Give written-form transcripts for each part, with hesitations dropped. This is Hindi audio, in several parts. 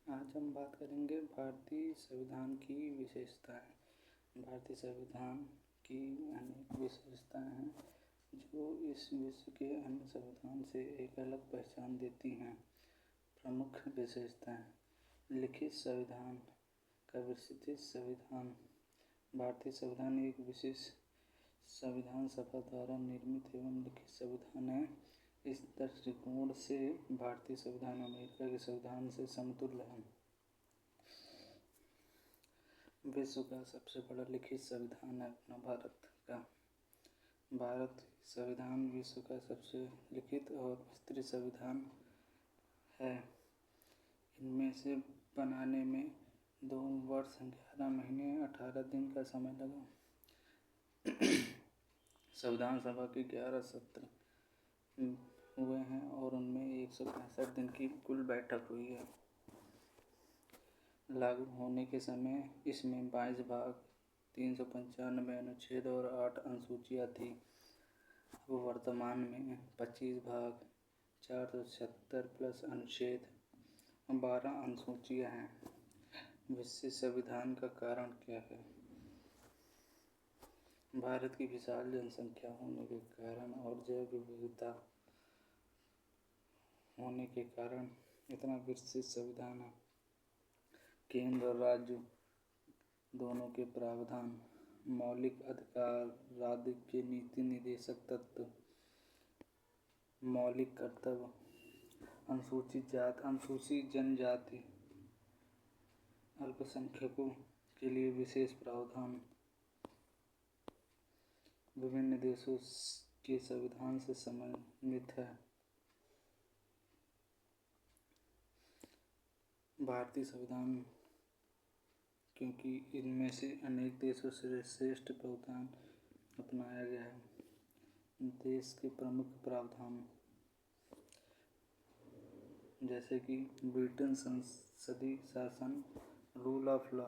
आज हम बात करेंगे भारतीय संविधान की विशेषताएं। भारतीय संविधान की अनेक विशेषताएं हैं जो इस विश्व के अन्य संविधान से एक अलग पहचान देती हैं। प्रमुख विशेषताएं: लिखित संविधान का विस्तृत संविधान। भारतीय संविधान एक विशेष संविधान सभा द्वारा निर्मित एवं लिखित संविधान है। इस दृष्टिकोण से भारतीय संविधान अमेरिका के संविधान से समतुल्य है। विश्व का सबसे बड़ा लिखित संविधान है अपना भारत का। भारत संविधान विश्व का सबसे लिखित और विस्तृत संविधान है। इनमें से बनाने में 2 वर्ष 11 महीने 18 दिन का समय लगा। संविधान सभा के 11 सत्र हुए हैं और उनमें 165 दिन की कुल बैठक हुई है। लागू होने के समय इसमें 22 भाग, 395 अनुच्छेद और 8 अनुसूचियाँ थीं। अब वर्तमान में 25 भाग, 476 प्लस अनुच्छेद, 12 अनुसूचियाँ हैं। विशेष संविधान का कारण क्या है? भारत की विशाल जनसंख्या होने के कारण और जैव विविधता होने के कारण इतना विस्तृत संविधान है। केंद्र और राज्य दोनों के प्रावधान, मौलिक अधिकार, राज्य के नीति निर्देशक तत्व, मौलिक कर्तव्य, अनुसूचित जाति, अनुसूचित जनजाति, अल्पसंख्यकों के लिए विशेष प्रावधान विभिन्न देशों के संविधान से समन्वित है। भारतीय संविधान क्योंकि इनमें से अनेक देशों से श्रेष्ठ प्रावधान अपनाया गया है। देश के प्रमुख प्रावधान जैसे कि ब्रिटेन संसदीय शासन, रूल ऑफ लॉ,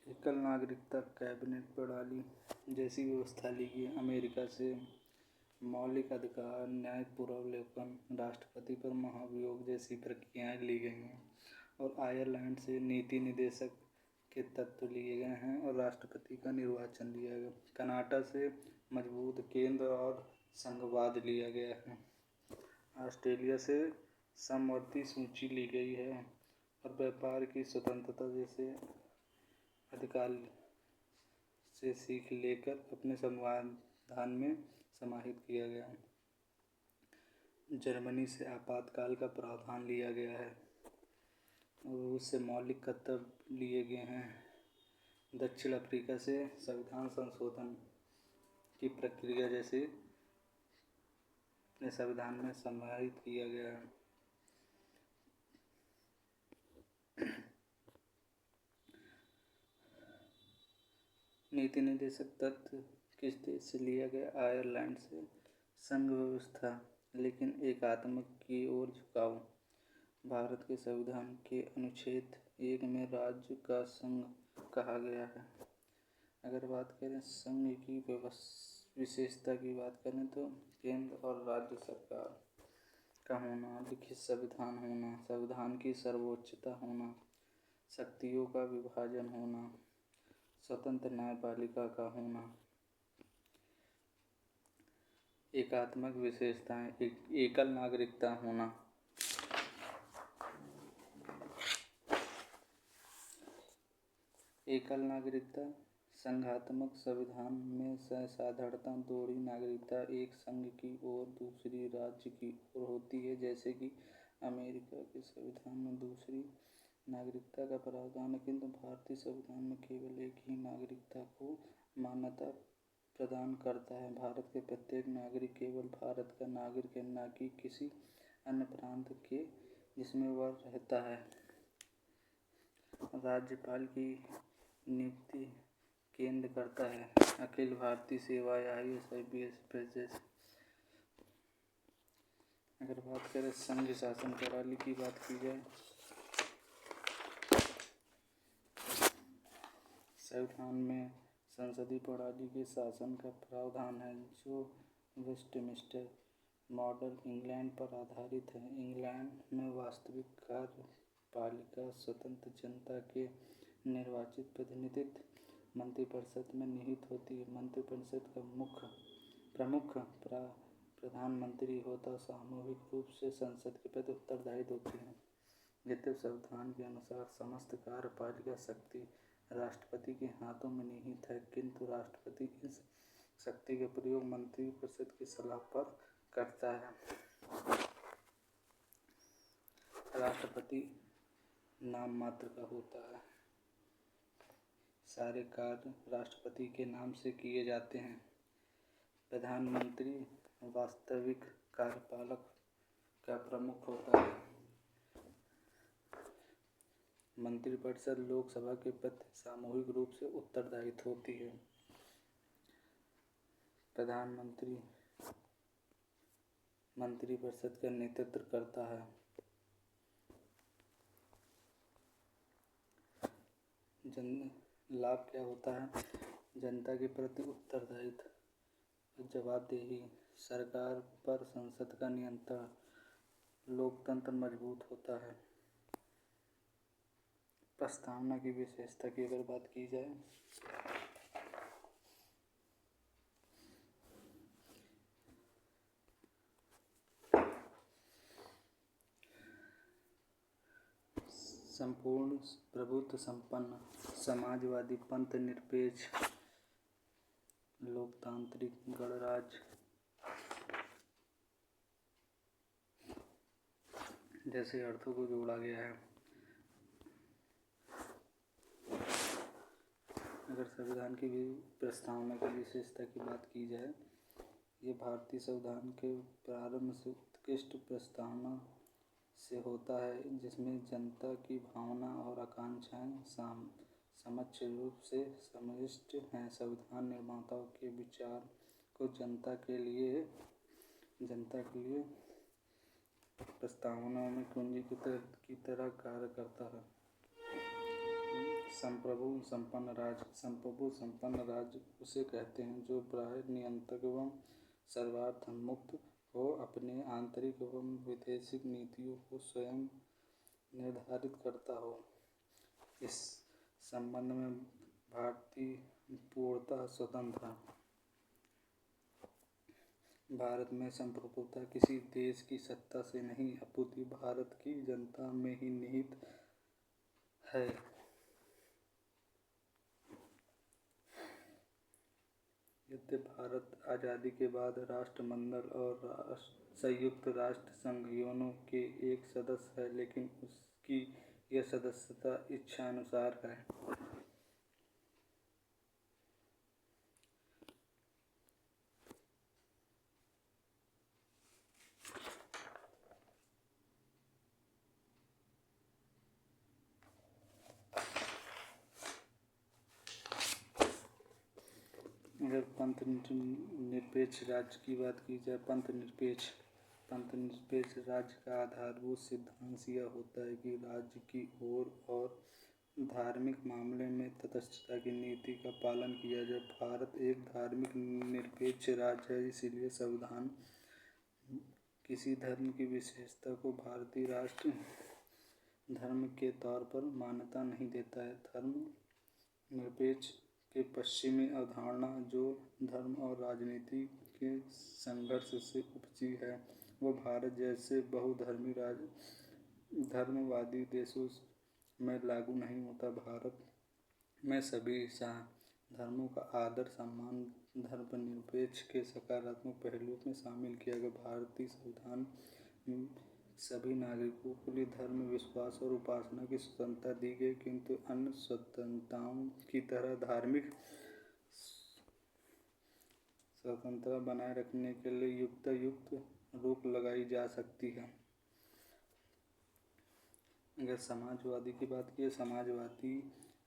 एकल नागरिकता, कैबिनेट प्रणाली जैसी व्यवस्था ली गई। अमेरिका से मौलिक अधिकार, न्यायपूर्ण अवलोकन, राष्ट्रपति पर महाभियोग जैसी प्रक्रियाएं ली गई हैं। और आयरलैंड से नीति निर्देशक के तत्व लिए गए हैं और राष्ट्रपति का निर्वाचन लिया गया। कनाडा से मजबूत केंद्र और संघवाद लिया गया है। ऑस्ट्रेलिया से समवर्ती सूची ली गई है और व्यापार की स्वतंत्रता जैसे अधिकार से सीख लेकर अपने संविधान में समाहित किया गया। जर्मनी से आपातकाल का प्रावधान लिया गया है और रूस से मौलिक कर्तव्य लिए गए हैं। दक्षिण अफ्रीका से संविधान संशोधन की प्रक्रिया जैसे अपने संविधान में समाहित किया गया है। नीति निर्देशक तत्व किस देश से लिया गया? आयरलैंड से। संघ व्यवस्था लेकिन एकात्मक की ओर झुकाव। भारत के संविधान के अनुच्छेद 1 में राज्य का संघ कहा गया है। अगर बात करें संघ की विशेषता की बात करें तो केंद्र और राज्य सरकार का होना, लिखित संविधान होना, संविधान की सर्वोच्चता होना, शक्तियों का विभाजन होना, स्वतंत्र न्यायपालिका का होना। एकात्मक विशेषताएं: एकल नागरिकता होना, एकल नागरिकता संघात्मक संविधान में साधारणतः दोहरी नागरिकता एक संघ की और दूसरी राज्य की ओर होती है, जैसे कि अमेरिका के संविधान में दूसरी नागरिकता का प्रावधान है, किंतु भारतीय संविधान में केवल एक ही नागरिकता को मान्यता प्रदान करता है। भारत के प्रत्येक नागरिक केवल भारत का नागरिक है, न कि किसी अन्य प्रांत के जिसमें वह रहता है। राज्यपाल की नियुक्ति केंद्र करता है। अखिल भारतीय सेवाएं IAS, IPS, अगर बात करें संघ शासन प्रणाली की बात की जाए, संविधान में संसदीय प्रणाली के शासन का प्रावधान है जो वेस्टमिंस्टर मॉडल इंग्लैंड पर आधारित है। इंग्लैंड में वास्तविक कार्य पालिका स्वतंत्र जनता के निर्वाचित प्रतिनिधित्व मंत्रिपरिषद में निहित होती है। मंत्रिपरिषद का प्रमुख प्रधानमंत्री होता सामूहिक रूप से संसद के प्रति उत्तरदायी होती है। यद्यपि संविधान के अनुसार समस्त कार्यपालिका शक्ति राष्ट्रपति के हाथों में निहित है, किंतु राष्ट्रपति इस शक्ति का प्रयोग मंत्रिपरिषद की सलाह पर करता है। राष्ट्रपति नाम मात्र का होता है। सारे कार्य राष्ट्रपति के नाम से किए जाते हैं। प्रधानमंत्री वास्तविक कार्यपालक का प्रमुख होता है। मंत्रिपरिषद लोकसभा के प्रति सामूहिक रूप से उत्तरदायी होती है। प्रधानमंत्री मंत्रिपरिषद का नेतृत्व करता है। लाभ क्या होता है? जनता के प्रति उत्तरदायित्व, जवाबदेही, सरकार पर संसद का नियंत्रण, लोकतंत्र मजबूत होता है। प्रस्तावना की विशेषता की अगर बात की जाए, संपूर्ण प्रभुत्व संपन्न, समाजवादी, पंथ निरपेक्ष, लोकतांत्रिक, गणराज्य जैसे अर्थों को जोड़ा गया है। अगर संविधान की भी प्रस्तावना की विशेषता की बात की जाए, ये भारतीय संविधान के प्रारंभ से उत्कृष्ट प्रस्तावना से होता है, जिसमें जनता की भावना और आकांक्षाएं समक्ष रूप से समाविष्ट हैं। संविधान निर्माताओं के विचार को जनता के लिए प्रस्तावना में कुंजी की तरह कार्य करता है। संप्रभु संपन्न राज्य उसे कहते हैं जो प्राय नियंत्रक एवं सर्वार्थोन्मुख हो, अपने आंतरिक एवं वैदेशिक नीतियों को स्वयं निर्धारित करता हो। इस संबंध में भारतीय पूर्णतः स्वतंत्र है। भारत में संप्रभुता किसी देश की सत्ता से नहीं, अपितु भारत की जनता में ही निहित है। यद्यपि भारत आज़ादी के बाद राष्ट्रमंडल और संयुक्त राष्ट्र संघ दोनों के एक सदस्य है, लेकिन उसकी यह सदस्यता इच्छानुसार है। अगर पंथ निरपेक्ष राज्य की बात की जाए, पंथ निरपेक्ष राज्य का आधारभूत सिद्धांत यह होता है कि राज्य की ओर और धार्मिक मामले में तटस्थता की नीति का पालन किया जाए। भारत एक धार्मिक निरपेक्ष राज्य है, इसलिए संविधान किसी धर्म की विशेषता को भारतीय राष्ट्र धर्म के तौर पर मान्यता नहीं देता है। धर्म निरपेक्ष के पश्चिमी अवधारणा, जो धर्म और राजनीति के संघर्ष से उपजी है, वो भारत जैसे धर्मवादी देशों में लागू नहीं होता। भारत में सभी धर्मों का आदर सम्मान धर्मनिरपेक्ष के सकारात्मक पहलुओं में शामिल किया गया। भारतीय संविधान में सभी नागरिकों के लिए धर्म, विश्वास और उपासना की स्वतंत्रता दी गई, किंतु अन्य स्वतंत्रताओं की तरह धार्मिक स्वतंत्रता बनाए रखने के लिए युक्त रोक लगाई जा सकती है। अगर समाजवादी की बात की, समाजवादी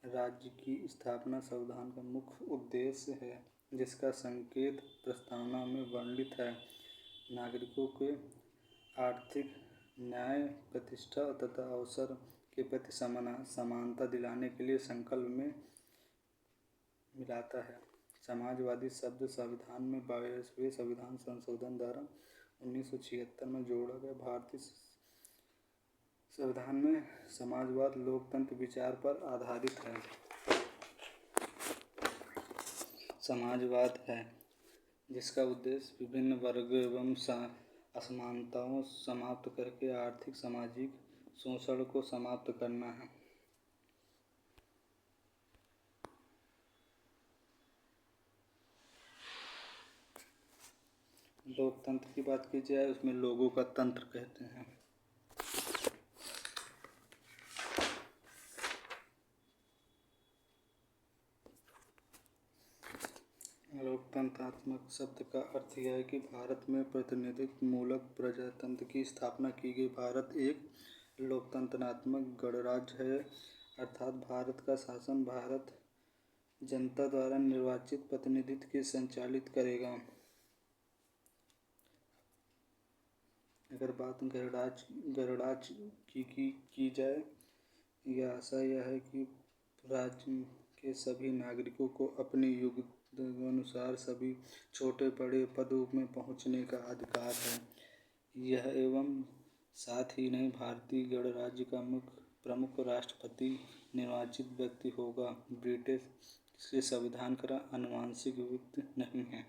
राज्य की स्थापना संविधान का मुख्य उद्देश्य है, जिसका संकेत प्रस्तावना में वर्णित है। नागरिकों के आर्थिक न्याय, प्रतिष्ठा तथा अवसर के प्रति समानता दिलाने के लिए संकल्प में मिलाता है। समाजवादी शब्द संविधान में 22वें संविधान संशोधन द्वारा 1976 में जोड़ा गया। भारतीय संविधान में समाजवाद लोकतंत्र विचार पर आधारित है। समाजवाद है जिसका उद्देश्य विभिन्न वर्ग एवं असमानताओं समाप्त करके आर्थिक सामाजिक शोषण को समाप्त करना है। लोकतंत्र की बात की जाए उसमें लोगों का तंत्र कहते हैं। लोकतंत्रात्मक शब्द का अर्थ यह है कि भारत में प्रतिनिधित्व मूलक प्रजातंत्र की स्थापना की गई। भारत एक लोकतंत्रात्मक गणराज्य है, अर्थात भारत का शासन भारत जनता द्वारा निर्वाचित प्रतिनिधित्व के संचालित करेगा। अगर बात गणराज्य की जाए, यह आशा यह है कि राज्य के सभी नागरिकों को अपनी योग्यतानुसार सभी छोटे बड़े पदों में पहुंचने का अधिकार है। यह एवं साथ ही नहीं, भारतीय गणराज्य का प्रमुख राष्ट्रपति निर्वाचित व्यक्ति होगा। ब्रिटिश के संविधान का आनुवंशिक व्यक्ति नहीं है।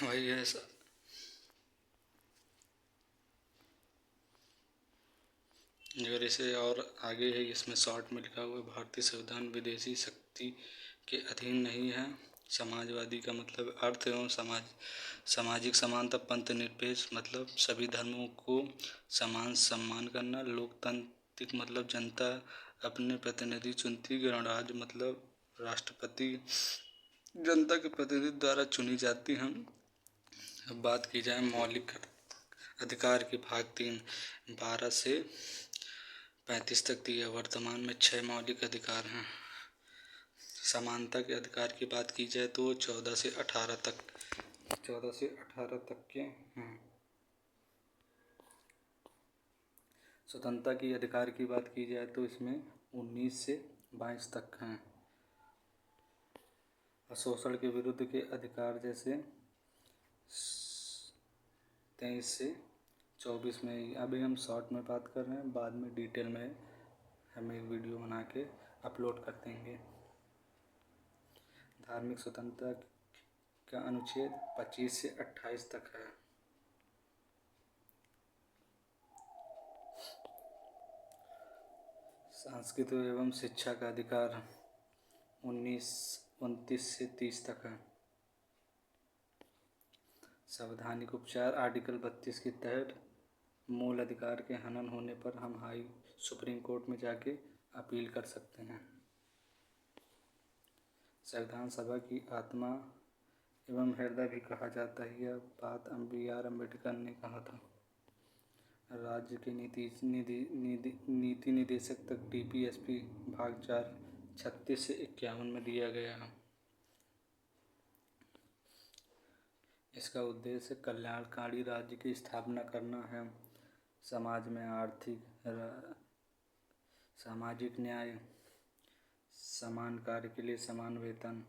वही ऐसा अगर इसे और आगे है, इसमें शॉर्ट में लिखा हुआ है, भारतीय संविधान विदेशी शक्ति के अधीन नहीं है। समाजवादी का मतलब अर्थ एवं सामाजिक समानता, पंथ निरपेक्ष मतलब सभी धर्मों को समान सम्मान करना। लोकतांत्रिक मतलब जनता अपने प्रतिनिधि चुनती। गणराज्य मतलब राष्ट्रपति जनता के प्रतिनिधि द्वारा चुनी जाती हैं। अब बात की जाए मौलिक अधिकार के भाग 3 12 से 35 तक दिया। वर्तमान में 6 मौलिक अधिकार हैं। समानता के अधिकार की बात की जाए तो 14 से 18 तक के हैं। स्वतंत्रता की अधिकार की बात की जाए तो इसमें 19 से 22 तक हैं। शोषण के विरुद्ध के अधिकार जैसे 23 से 24 में। अभी हम शॉर्ट में बात कर रहे हैं, बाद में डिटेल में हम एक वीडियो बना के अपलोड कर देंगे। धार्मिक स्वतंत्रता का अनुच्छेद 25 से 28 तक है। सांस्कृतिक एवं शिक्षा का अधिकार 29 से 30 तक है। संवैधानिक उपचार आर्टिकल 32 के तहत मूल अधिकार के हनन होने पर हम सुप्रीम कोर्ट में जाके अपील कर सकते हैं। संविधान सभा की आत्मा एवं हृदय भी कहा जाता है। यह बात BR अम्बेडकर ने कहा था। राज्य के नीति निदेशक तक TPSP भाग 4 36 से 51 में दिया गया है। इसका उद्देश्य कल्याणकारी राज्य की स्थापना करना है। समाज में सामाजिक न्याय, समान कार्य के लिए समान वेतन,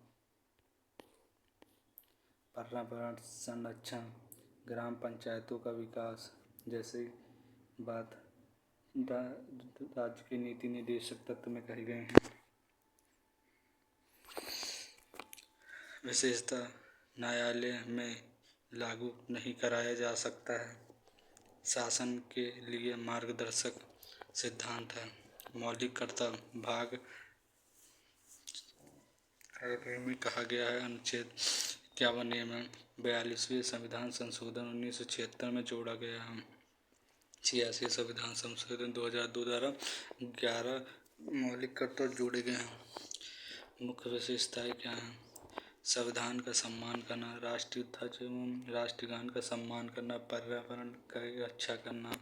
पर्यावरण संरक्षण, ग्राम पंचायतों का विकास जैसे बात राज्य के नीति निदेशक तत्व में कही गई हैं। विशेषता न्यायालय में लागू नहीं कराया जा सकता है। शासन के लिए मार्गदर्शक सिद्धांत है। मौलिक कर्तव्य भाग में कहा गया है। अनुच्छेद 51 एवं 42वें संविधान संशोधन 1976 में जोड़ा गया है। 86 संविधान संशोधन 2002 द्वारा 11 मौलिक कर्तव्य जोड़े गए हैं। मुख्य विशेषताएं क्या हैं? संविधान का सम्मान करना, राष्ट्रीय ध्वज एवं राष्ट्रगान का सम्मान करना, पर्यावरण की रक्षा करना,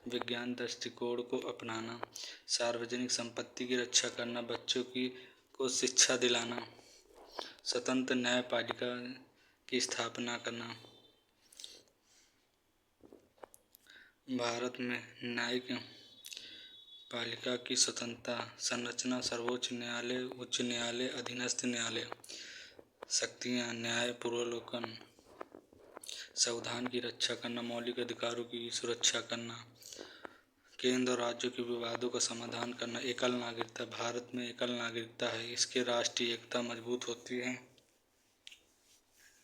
विज्ञान दृष्टिकोण को अपनाना, सार्वजनिक संपत्ति की रक्षा करना, बच्चों को शिक्षा दिलाना, स्वतंत्र न्यायपालिका की स्थापना करना। भारत में न्यायिक पालिका की स्वतंत्रता संरचना, सर्वोच्च न्यायालय, उच्च न्यायालय, अधीनस्थ न्यायालय। शक्तियाँ न्याय, पूर्वावलोकन, संविधान की रक्षा करना, मौलिक अधिकारों की सुरक्षा करना, केंद्र और राज्यों के विवादों का समाधान करना। एकल नागरिकता, भारत में एकल नागरिकता है, इसके राष्ट्रीय एकता मजबूत होती है।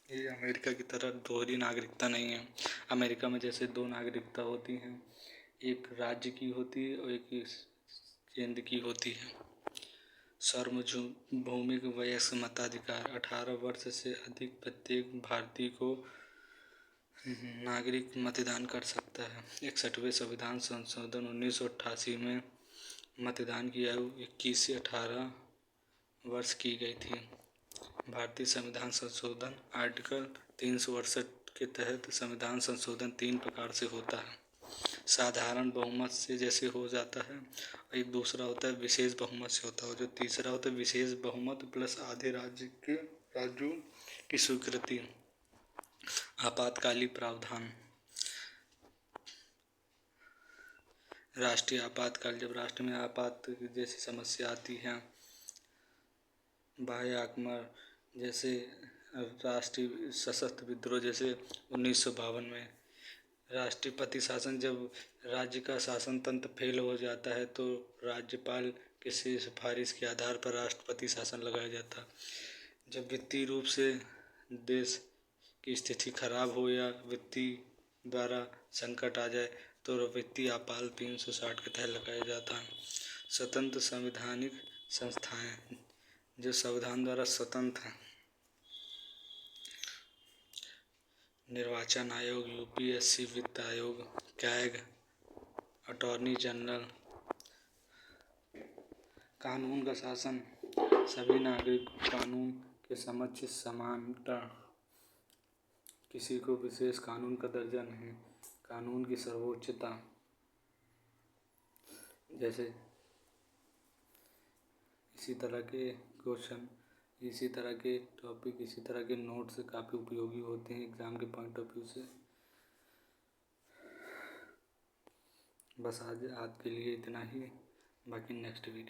ये अमेरिका की तरह दोहरी नागरिकता नहीं है। अमेरिका में जैसे दो नागरिकता होती हैं, एक राज्य की होती है और एक केंद्र की होती है। सार्वभौमिक वयस्क मताधिकार, 18 वर्ष से अधिक प्रत्येक भारतीय को नागरिक मतदान कर सकता है। 61वें संविधान संशोधन 1988 में मतदान की आयु 21 से 18 वर्ष की गई थी। भारतीय संविधान संशोधन आर्टिकल 368 के तहत संविधान संशोधन 3 प्रकार से होता है। साधारण बहुमत से जैसे हो जाता है, एक दूसरा होता है विशेष बहुमत से होता है, जो तीसरा होता है विशेष बहुमत प्लस आधे राज्यों की स्वीकृति। आपातकालीन प्रावधान, राष्ट्रीय आपातकाल, जब राष्ट्र में आपात जैसी समस्या आती है, बाह्य आक्रमण जैसे राष्ट्रीय सशस्त्र विद्रोह जैसे 1952 में, राष्ट्रपति शासन, जब राज्य का शासन तंत्र फेल हो जाता है तो राज्यपाल की सिफारिश के आधार पर राष्ट्रपति शासन लगाया जाता है। जब वित्तीय रूप से देश की स्थिति खराब हो या वित्तीय द्वारा संकट आ जाए तो वित्तीय आपात 360 के तहत लगाया जाता है। स्वतंत्र संवैधानिक संस्थाएं, जो संविधान द्वारा स्वतंत्र हैं, निर्वाचन आयोग, यूपीएससी, वित्त आयोग, कैग, अटॉर्नी जनरल। कानून का शासन, सभी नागरिक कानून के समक्ष समानता, किसी को विशेष कानून का दर्जा नहीं, कानून की सर्वोच्चता। जैसे इसी तरह के क्वेश्चन, इसी तरह के टॉपिक, इसी तरह के नोट्स काफ़ी उपयोगी होते हैं एग्ज़ाम के पॉइंट ऑफ व्यू से। बस आज के लिए इतना ही, बाकी नेक्स्ट वीडियो।